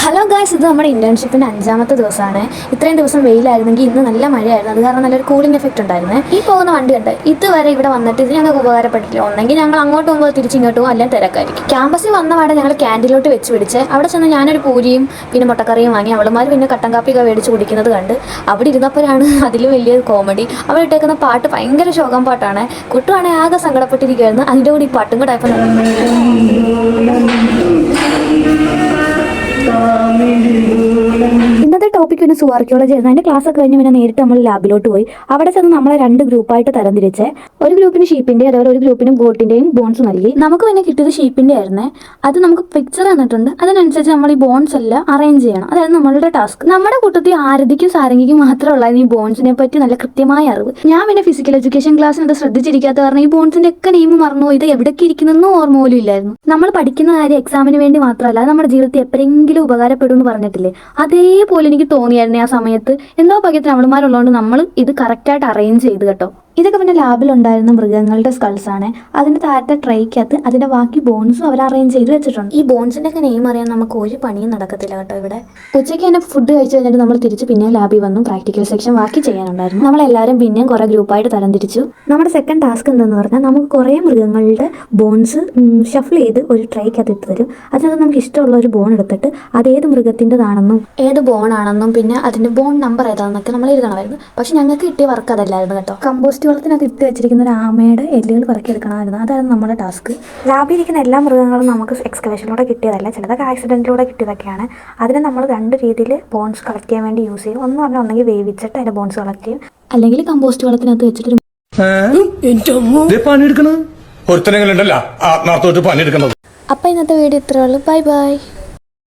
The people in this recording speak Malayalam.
ഹലോ ഗായ്സ്, ഇത് നമ്മുടെ ഇന്റേൺഷിപ്പിന്റെ 5ാമത്തെ ദിവസമാണ്. ഇത്രയും ദിവസം വെയിലായിരുന്നെങ്കിൽ ഇന്ന് നല്ല മഴയായിരുന്നു. അത് കാരണം നല്ലൊരു കൂളിംഗ് എഫക്റ്റ് ഉണ്ടായിരുന്നു. ഈ പോകുന്ന വണ്ടി ഉണ്ട്, ഇതുവരെ ഇവിടെ വന്നിട്ട് ഇത് ഞങ്ങൾക്ക് ഉപകാരപ്പെട്ടില്ല. ഒന്നെങ്കിൽ ഞങ്ങൾ അങ്ങോട്ട് പോകുമ്പോൾ തിരിച്ചിങ്ങോട്ട് പോകും, അല്ലെങ്കിൽ തിരക്കായിരിക്കും. ക്യാമ്പസിൽ വന്ന പാടെ ഞങ്ങൾ ക്യാൻറ്റീനിലോട്ട് വെച്ച് പിടിച്ച് അവിടെ ചെന്ന് ഞാനൊരു പൂരിയും പിന്നെ മുട്ടക്കറിയും വാങ്ങി. അവളുമാർ പിന്നെ കട്ടൻ കാപ്പിയൊക്കെ മേടിച്ച് കുടിക്കുന്നത് കണ്ട് അവിടെ ഇരുന്നപ്പോഴാണ് അതിലും വലിയ കോമഡി. അവിടെ ഇട്ടേക്കുന്ന പാട്ട് ഭയങ്കര ശോകം പാട്ടാണ്. കുട്ടുവാണെങ്കിൽ ആകെ സങ്കടപ്പെട്ടിരിക്കുകയായിരുന്നു. അതിൻ്റെ കൂടി ഈ പാട്ടും കൂടെ ആയപ്പോൾ ഇന്നത്തെ ടോപ്പിക് പിന്നെ സുവാർക്കിയോളജി ആയിരുന്നു. അതിന്റെ ക്ലാസ് ഒക്കെ കഴിഞ്ഞ് പിന്നെ നേരിട്ട് നമ്മൾ ലാബിലോട്ട് പോയി. അവിടെ ചെന്ന് നമ്മളെ 2 ഗ്രൂപ്പായിട്ട് തരംതിരിച്ച് ഒരു ഗ്രൂപ്പിന് ഷീപ്പിന്റെ അതുപോലെ ഒരു ഗ്രൂപ്പിന് ബോട്ടിന്റെയും ബോൺസ് നൽകി. നമുക്ക് പിന്നെ കിട്ടിയത് ഷീപ്പിന്റെ ആയിരുന്നേ. അത് നമുക്ക് പിക്ചർ തന്നിട്ടുണ്ട്, അതിനനുസരിച്ച് നമ്മൾ ഈ ബോൺസ് എല്ലാം അറേഞ്ച് ചെയ്യണം. അതായിരുന്നു നമ്മളുടെ ടാസ്ക്. നമ്മുടെ കൂട്ടത്തിൽ ആരതിക്കും സാരംഗിക്കും മാത്രമുള്ള ഈ ബോൺസിനെ പറ്റി നല്ല കൃത്യമായ അറിവ്. ഞാൻ പിന്നെ ഫിസിക്കൽ എഡ്യൂക്കേഷൻ ക്ലാസ്സിന് അത് ശ്രദ്ധിച്ചിരിക്കാത്ത കാരണം ഈ ബോൺസിന്റെ ഒക്കെ നെയിം മറന്നു. ഇത് എവിടേക്ക് ഇരിക്കുന്നതെന്നും ഓർമ്മ പോലും ഇല്ലായിരുന്നു. നമ്മൾ പഠിക്കുന്ന കാര്യം എക്സാമിന് വേണ്ടി മാത്രമല്ല, അത് നമ്മുടെ ജീവിതത്തിൽ എപ്പോഴെങ്കിലും ഉപകാരപ്പെടും എന്ന് പറഞ്ഞിട്ടില്ലേ, അതേപോലെ എനിക്ക് തോന്നിയായിരുന്നു ആ സമയത്ത്. എന്തോ ഭാഗ്യത്തിന് അവളുമാരുള്ളതുകൊണ്ട് നമ്മൾ ഇത് കറക്റ്റായിട്ട് അറേഞ്ച് ചെയ്ത് കേട്ടോ. ഇതൊക്കെ പിന്നെ ലാബിലുണ്ടായിരുന്ന മൃഗങ്ങളുടെ സ്കൾസ് ആണ്. അതിന്റെ താഴത്തെ ട്രൈക്കകത്ത് അതിന്റെ ബാക്കി ബോൺസും അവർ അറേഞ്ച് ചെയ്ത് വെച്ചിട്ടുണ്ട്. ഈ ബോൺസിന്റെ ഒക്കെ നെയിം അറിയാൻ നമുക്ക് ഒരു പണിയും നടക്കത്തില്ല കേട്ടോ. ഇവിടെ ഉച്ചയ്ക്ക് തന്നെ ഫുഡ് കഴിച്ചു കഴിഞ്ഞിട്ട് നമ്മൾ തിരിച്ച് പിന്നെ ലാബിൽ വന്നു. പ്രാക്ടിക്കൽ സെക്ഷൻ ബാക്കി ചെയ്യാനുണ്ടായിരുന്നു. നമ്മളെല്ലാവരും പിന്നെയും കുറെ ഗ്രൂപ്പായിട്ട് തരംതിരിച്ചു. നമ്മുടെ സെക്കൻഡ് ടാസ്ക് എന്താണെന്ന് പറഞ്ഞാൽ, നമുക്ക് കുറേ മൃഗങ്ങളുടെ ബോൺസ് ഷഫിൾ ചെയ്ത് ഒരു ട്രൈക്കകത്ത് ഇട്ട് തരും. അതിനകത്ത് നമുക്ക് ഇഷ്ടമുള്ള ഒരു ബോൺ എടുത്തിട്ട് അതേത് മൃഗത്തിൻ്റെതാണെന്നും ഏത് ബോണാണെന്നും പിന്നെ അതിന്റെ ബോൺ നമ്പർ ഏതാണെന്നൊക്കെ നമ്മൾ എഴുതണമായിരുന്നു. പക്ഷെ ഞങ്ങൾക്ക് കിട്ടിയ വർക്ക് അതല്ലായിരുന്നു കേട്ടോ. കമ്പോസ്റ്റ് വളത്തിനകത്ത് ഇട്ട് വെച്ചിരിക്കുന്ന ഒരു ആമയുടെ എല്ലുകൾ പറക്കിയെടുക്കണമായിരുന്നു. അതായിരുന്നു നമ്മുടെ ടാസ്ക്. ലാബിൽ ഇരിക്കുന്ന എല്ലാ മൃഗങ്ങളും നമുക്ക് എക്സ്കവേഷനിലൂടെ കിട്ടിയതല്ല, ചിലതൊക്കെ ആക്സിഡന്റിലൂടെ കിട്ടിയതൊക്കെയാണ്. അതിന് നമ്മൾ 2 രീതിയിൽ ബോൺസ് കളക്ട് ചെയ്യാൻ വേണ്ടി യൂസ് ചെയ്യും. ഒന്ന് പറഞ്ഞാൽ ഒന്നെങ്കിൽ വേവിച്ചിട്ട് അതിന്റെ ബോൺസ് കളക്ട് ചെയ്യും, അല്ലെങ്കിൽ കമ്പോസ്റ്റ് വളത്തിനകത്ത് വെച്ചിട്ട് പണിയെടുക്കണത്. അപ്പോൾ ഇന്നത്തെ വീഡിയോ ഇത്രേ ഉള്ളൂ. Bye bye.